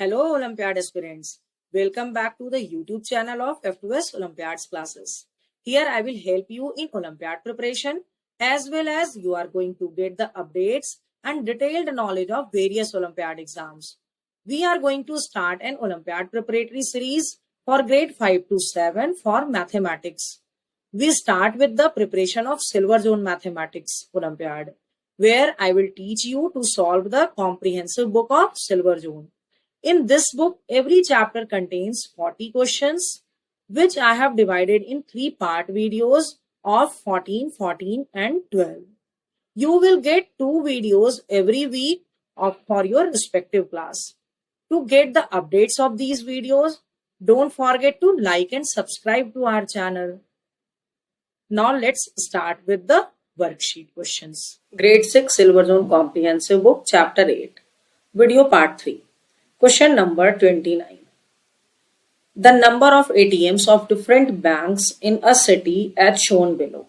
Hello, Olympiad aspirants. Welcome back to the YouTube channel of F2S Olympiads classes. Here I will help you in Olympiad preparation as well as you are going to get the updates and detailed knowledge of various Olympiad exams. We are going to start an Olympiad preparatory series for grade 5 to 7 for mathematics. We start with the preparation of Silver Zone Mathematics Olympiad, where I will teach you to solve the comprehensive book of Silver Zone. In this book, every chapter contains 40 questions, which I have divided in 3-part videos of 14, 14 and 12. You will get 2 videos every week for your respective class. To get the updates of these videos, don't forget to like and subscribe to our channel. Now let's start with the worksheet questions. Grade 6 Silver Zone Comprehensive Book, Chapter 8. Video Part 3. Question number 29. The number of ATMs of different banks in a city as shown below.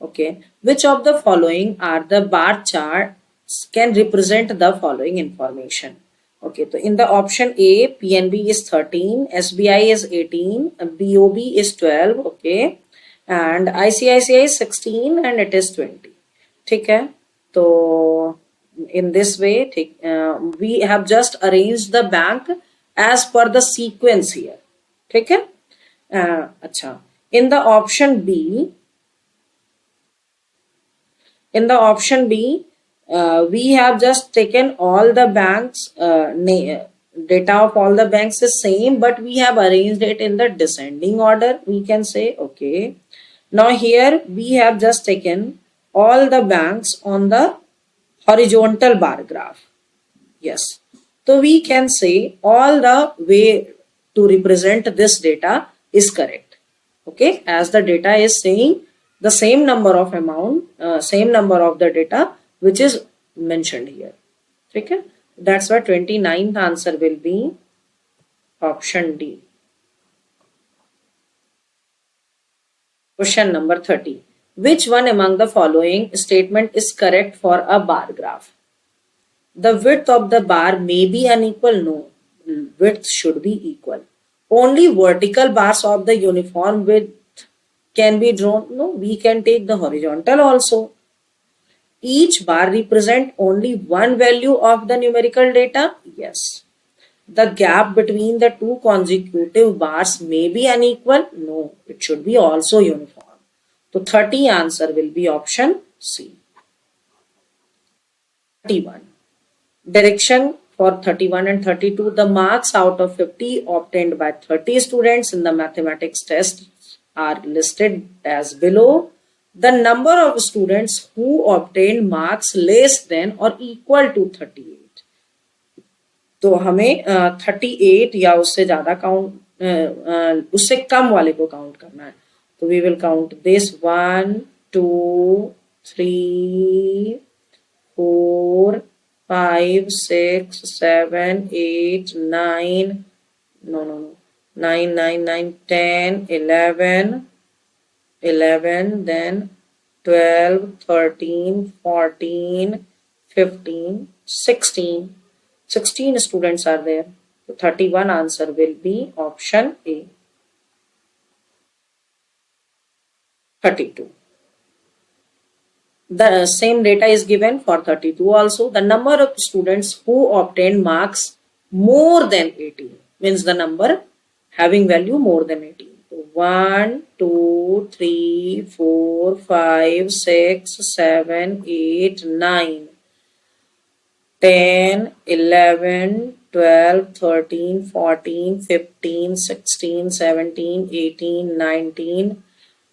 Okay. Which of the following are the bar charts can represent the following information? Okay. So in the option A, PNB is 13, SBI is 18, BOB is 12. Okay. And ICICI is 16 and it is 20. Okay. So in this way, we have just arranged the bank as per the sequence here. Okay. In the option B, we have just taken all the banks, data of all the banks is same, but we have arranged it in the descending order. We can say, okay. Now here we have just taken all the banks on the horizontal bar graph. Yes. So we can say all the way to represent this data is correct. Okay. As the data is saying the same number of same number of the data which is mentioned here. Okay. That's why 29th answer will be option D. Question number 30. Which one among the following statement is correct for a bar graph? The width of the bar may be unequal. No, width should be equal. Only vertical bars of the uniform width can be drawn. No, we can take the horizontal also. Each bar represent only one value of the numerical data. Yes. The gap between the two consecutive bars may be unequal. No, it should be also uniform. So 30 answer will be option C. 31. Direction for 31 and 32. The marks out of 50 obtained by 30 students in the mathematics test are listed as below. The number of students who obtained marks less than or equal to 38. तो हमें 38 या उससे ज्यादा count उससे कम वाले को count करना है. So we will count this 1, 2, 3, 4, 5, 6, 7, 8, 9, 9, 9, 9, 10, 11, then 12, 13, 14, 15, 16. 16 students are there. So 31 answer will be option A. 32. The same data is given for 32 also. The number of students who obtained marks more than 18 means the number having value more than 18. So 1, 2, 3, 4, 5, 6, 7, 8, 9, 10, 11, 12, 13, 14, 15, 16, 17, 18, 19,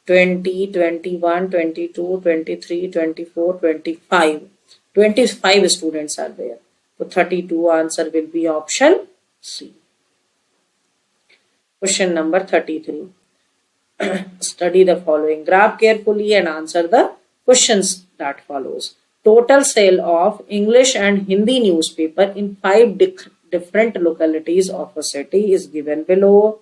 20, 21, 22, 23, 24, 25. 25 students are there. So 32 answer will be option C. Question number 33. Study the following graph carefully and answer the questions that follows. Total sale of English and Hindi newspaper in 5 different localities of a city is given below.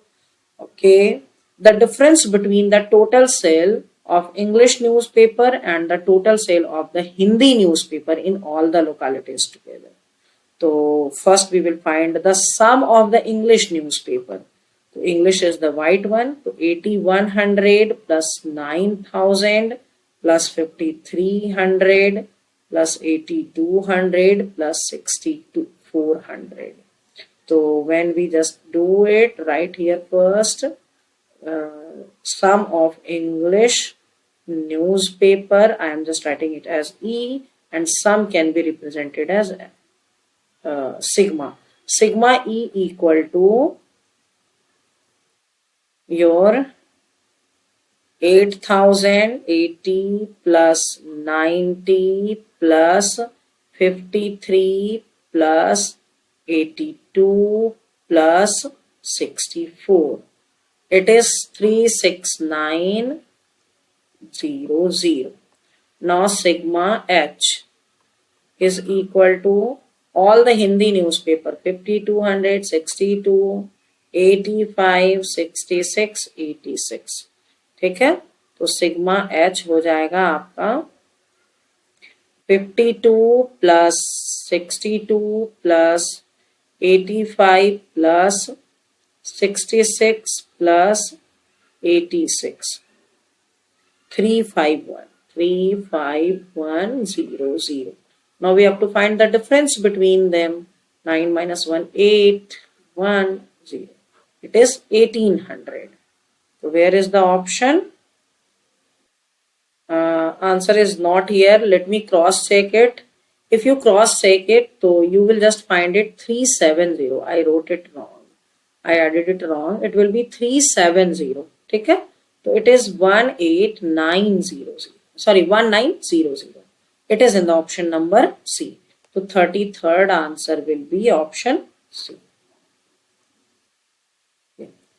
Okay. The difference between the total sale of English newspaper and the total sale of the Hindi newspaper in all the localities together. So first we will find the sum of the English newspaper. So English is the white one. So 8100 plus 9000 plus 5300 plus 8200 plus 6400. So when we just do it right here first, sum of English newspaper, I am just writing it as E, and sum can be represented as sigma. Sigma E equal to your 8080 plus 90 plus 53 plus 82 plus 64. It is 36900. Now sigma H is equal to all the Hindi newspaper 5200, 62, 85, 66, 86. ठीक है, तो sigma H हो जाएगा आपका 52 plus 62 plus 85 plus 66 plus 86, 35100. Now we have to find the difference between them. 9 minus 1, 8, 1, 0. It is 1800. So where is the option? Answer is not here. Let me cross check it. If you cross check it, so you will just find it 370. I wrote it wrong. I added it wrong. It will be 370. Okay? So it is 18900. Sorry, 1900. It is in the option number C. So 33rd answer will be option C.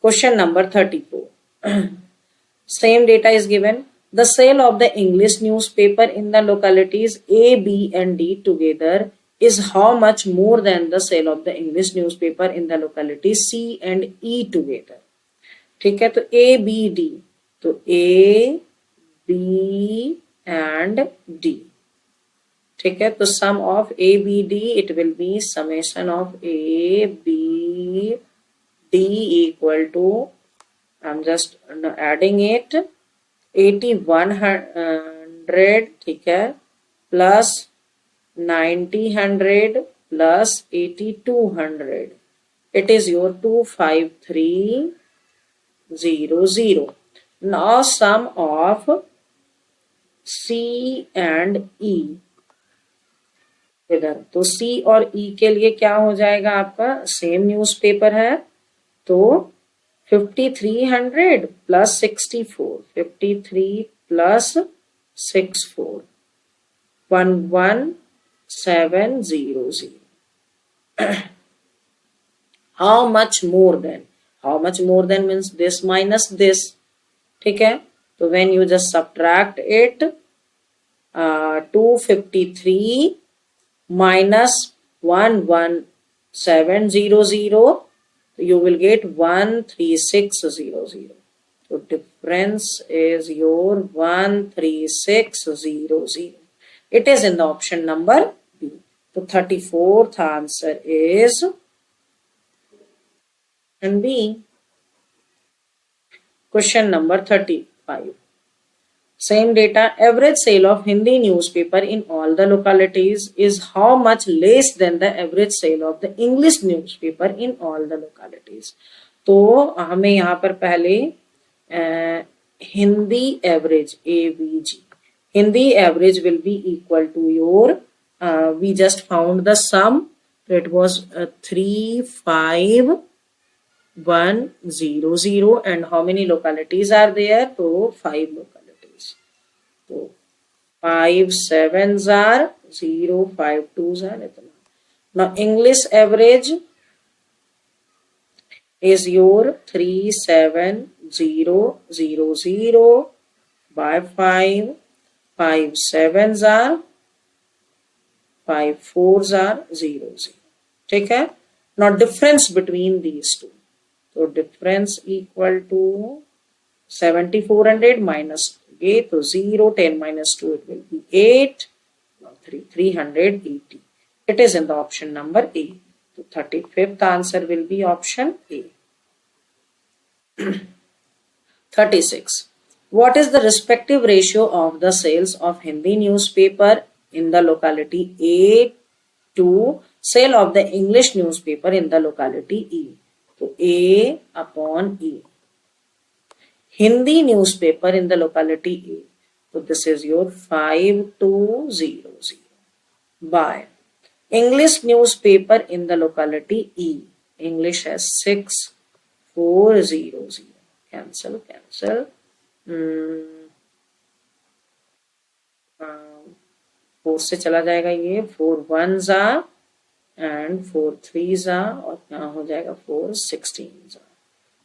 Question number 34. Same data is given. The sale of the English newspaper in the localities A, B and D together is how much more than the sale of the English newspaper in the localities C and E together. ठीक है, तो A, B, D. तो A, B and D. ठीक है, तो sum of A, B, D, it will be summation of A, B, D equal to, I'm just adding it, 8100, ठीक है, plus 9000 plus 8200. It is your 25300. Now sum of C and E. इधर तो C और E के लिए क्या हो जाएगा आपका, सेम न्यूज़पेपर है, तो 5300 plus 64, 53 plus 64, 11700. How much more than? How much more than means this minus this. ठीक है, तो when you just subtract it, 253 minus 11700, you will get 13600. So difference is your 13600. It is in the option number B. So 34th answer is and B. Question number 35. Same data. Average sale of Hindi newspaper in all the localities is how much less than the average sale of the English newspaper in all the localities. तो हमें यहाँ पर पहले Hindi average AVG. Hindi average will be equal to your, we just found the sum. It was 35100 and how many localities are there? So 5 localities. So 5 7s are 0, 5 2s are. Now English average is your 37000 by 5. 5 7s are, 5 4s are 0 0. ठीक है, now difference between these two. So difference equal to 7400 minus 8, so 0, 10 minus 2, it will be 8, 380. It is in the option number A. So 35th answer will be option A. 36. What is the respective ratio of the sales of Hindi newspaper in the locality A to sale of the English newspaper in the locality E? So A upon E. Hindi newspaper in the locality A. So this is your 5200 by English newspaper in the locality E. English has 6400. Cancel. 4 से चला जाएगा ये 4 1 जा and 4 3 जा और यहाँ हो जाएगा 4 16 जा.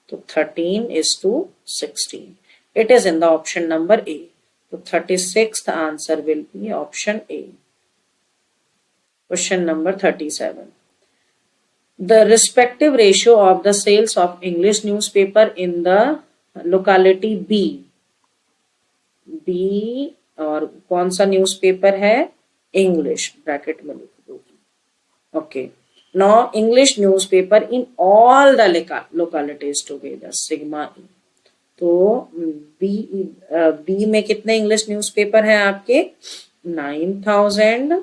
तो 13 is to 16. It is in the option number A. So 36th answer will be option A. Question number 37. The respective ratio of the sales of English newspaper in the locality B. B और कौन सा newspaper है? English bracket में लिख दो. Okay. Now English newspaper in all the localities together sigma E. तो B में कितने इंग्लिश न्यूज़पेपर हैं आपके? 9000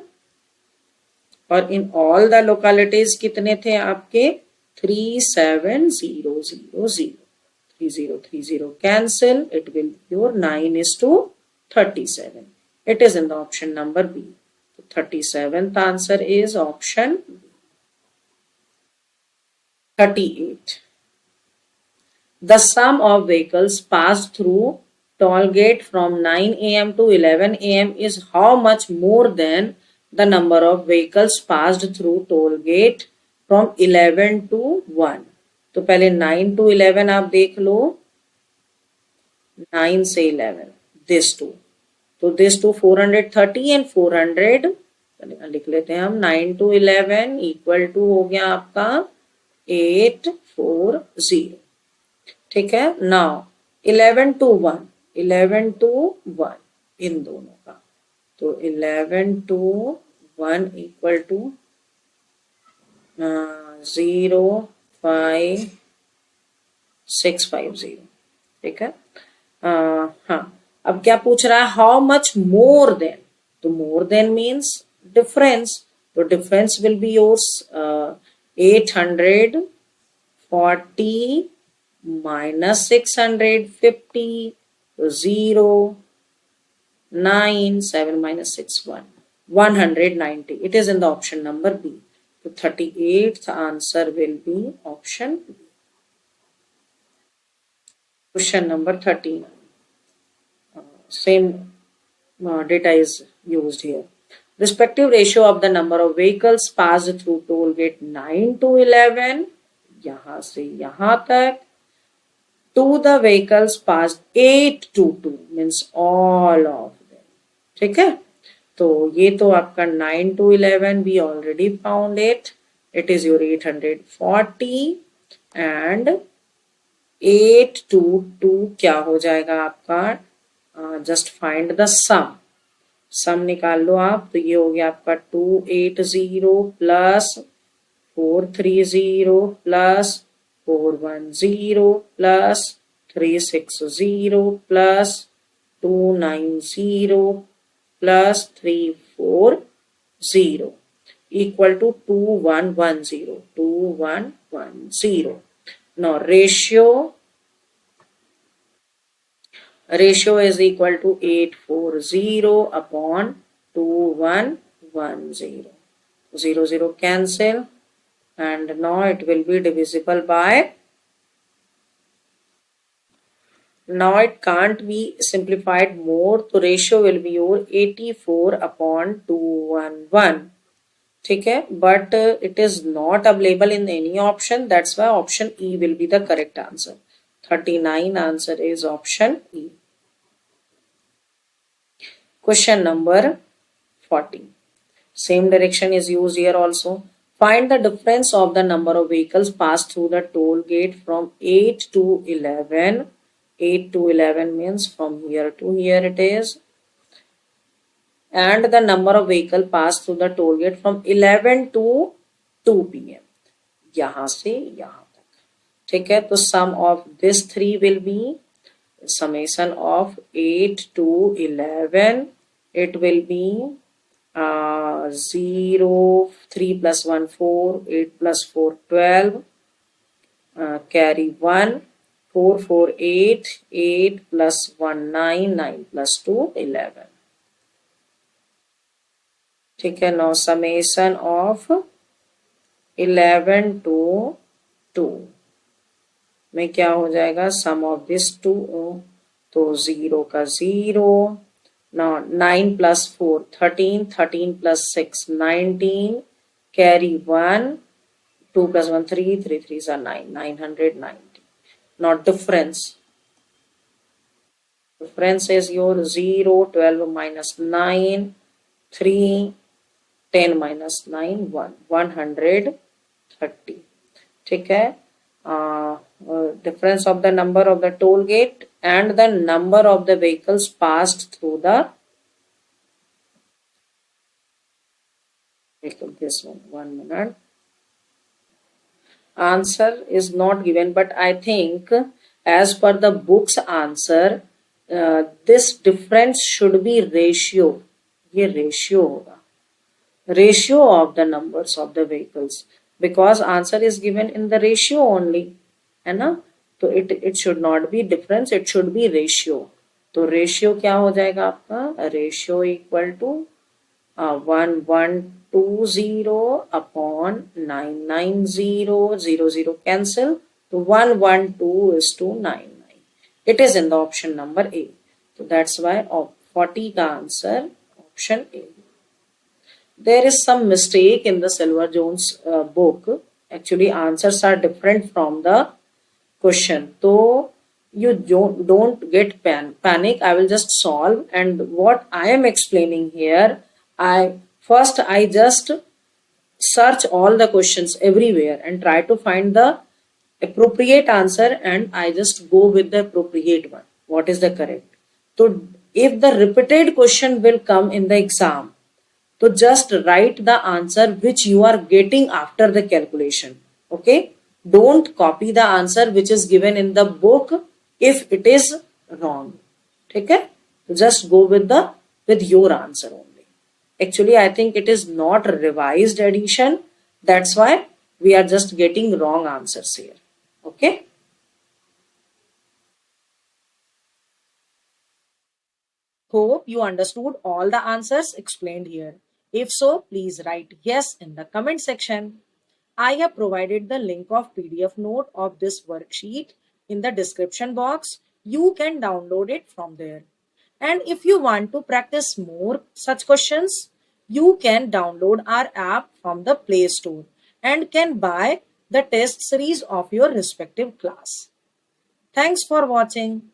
और इन ऑल द लोकेलिटीज कितने थे आपके? 37000. 3030 cancel. It will be your 9 is to 37. It is in the option number B. The 37th answer is option B. 38. The sum of vehicles passed through toll gate from 9 a.m. to 11 a.m. is how much more than the number of vehicles passed through toll gate from 11 to 1. तो पहले 9 to 11 आप देख लो. 9 से 11 this two. तो this two 430 and 400 लिख लेते हैं हम. 9 to 11 equal to हो गया आपका 840. ठीक है. नाउ 11 to 1 इन दोनों का. तो 11 to 1 equal to 05650. ठीक है. हाँ. अब क्या पूछ रहा है? How much more than. तो मोर देन मीन्स डिफरेंस. तो difference will be yours 840 minus 650. 0 9 7 minus 6 1 190. It is in the option number B. The 38th answer will be option B. Question number 13. Same data is used here. Respective ratio of the number of vehicles passed through toll gate 9 to 11 यहाँ से यहाँ तक to the vehicles passed 8 to 2 means all of them. ठीक है. तो ये तो आपका 9 to 11 we already found it. It is your 840 and 8 to 2 क्या हो जाएगा आपका? जस्ट फाइंड द सम निकाल लो आप. तो ये हो गया आपका 280 plus 430 plus 410 plus 360 plus 290 plus 340 equal to 2110. Now ratio is equal to 840 upon 2110. 0 cancel and now it will be divisible by. Now it can't be simplified more. So ratio will be your 84 upon 211. ठीक है. But it is not available in any option. That's why option E will be the correct answer. 39 answer is option E. Question number 40. Same direction is used here also. Find the difference of the number of vehicles passed through the toll gate from 8 to 11. 8 to 11 means from here to here it is. and the number of vehicle passed through the toll gate from 11 to 2 p.m. यहाँ से यहाँ तक. ठीक है, तो sum of this three will be summation of 8 to 11. It will be 0, 3 plus 1 4, 8 plus 4 12, carry 1, 4 4 8, 8 plus 1 9, 9 plus 2 11. ठीक है, now summation of 11 to 2 में क्या हो जाएगा, sum of this 2, तो 0 का 0. Now 9 plus 4 13, 13 plus 6 19, carry 1, 2 plus 1 3, 3 3s are 9, 990. Now difference is your 0, 12 minus 9, 3, 10 minus 9, 1, 130. ठीक है, difference of the number of the toll gate and the number of the vehicles passed through the vehicle. This one minute. Answer is not given, but I think as per the book's answer, this difference should be ratio. ये ratio होगा, ratio of the numbers of the vehicles, because answer is given in the ratio only, है ना. तो it should not be difference, it should be ratio. तो ratio क्या हो जाएगा आपका, ratio equal to 1120 upon 990, 0 0 cancel, तो 112 is to 99. It is in the option number A. So that's why 40 का answer option A. There is some mistake in the Silver Jones book. Actually answers are different from the question. So you don't get panic. I will just solve, and what I am explaining here, I just search all the questions everywhere and try to find the appropriate answer, and I just go with the appropriate one. What is the correct? So if the repeated question will come in the exam, so just write the answer which you are getting after the calculation. Okay, don't copy the answer which is given in the book if it is wrong. Okay, just go with your answer only. Actually, I think it is not revised edition. That's why we are just getting wrong answers here. Okay. Hope you understood all the answers explained here. If so, please write yes in the comment section. I have provided the link of PDF note of this worksheet in the description box. You can download it from there. And if you want to practice more such questions, you can download our app from the Play Store and can buy the test series of your respective class. Thanks for watching.